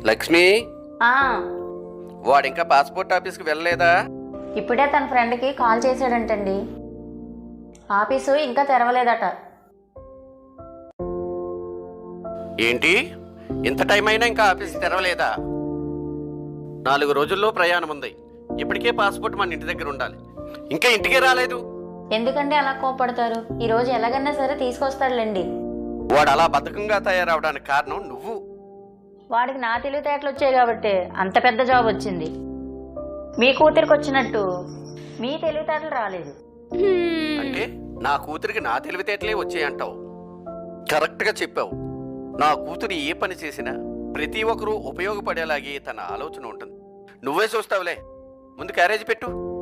లక్ష్మి, ఆ, వాడు ఇంకా పాస్పోర్ట్ ఆఫీస్కి వెళ్ళలేదా? ఇప్పుడే తన ఫ్రెండ్కి కాల్ చేశాడంటండి. ఆఫీసు ఇంకా తెరవలేదట. ఏంటి, ఇంత టైం అయినా ఇంకా ఆఫీస్ తెరవలేదా? 4 రోజుల్లో ప్రయాణం ఉంది. ఇప్పటికే పాస్పోర్ట్ మన ఇంటి దగ్గర ఉండాలి. ఇంకా ఇంటికే రాలేదు. ఎందుకంటే అలా కోపడతారు? ఈరోజు ఎలాగన్నా సరే తీసుకొస్తాడులేండి. వాడు అలా బద్ధకంగా తయారవడానికి కారణం నువ్వు. వాడికి నా తెలివితేటలు వచ్చాయి కాబట్టి అంత పెద్ద జాబ్ వచ్చింది. మీ కూతురికి వచ్చినట్టు మీ తెలివితేటలు రాలేదు. అంటే నా కూతురికి నా తెలివితేటలే వచ్చాయంటావు? కరెక్ట్గా చెప్పావు. నా కూతురు ఏ పని చేసినా ప్రతి ఒక్కరూ ఉపయోగపడేలాగే తన ఆలోచన ఉంటుంది. నువ్వే చూస్తావులే. ముందు క్యారేజ్ పెట్టు.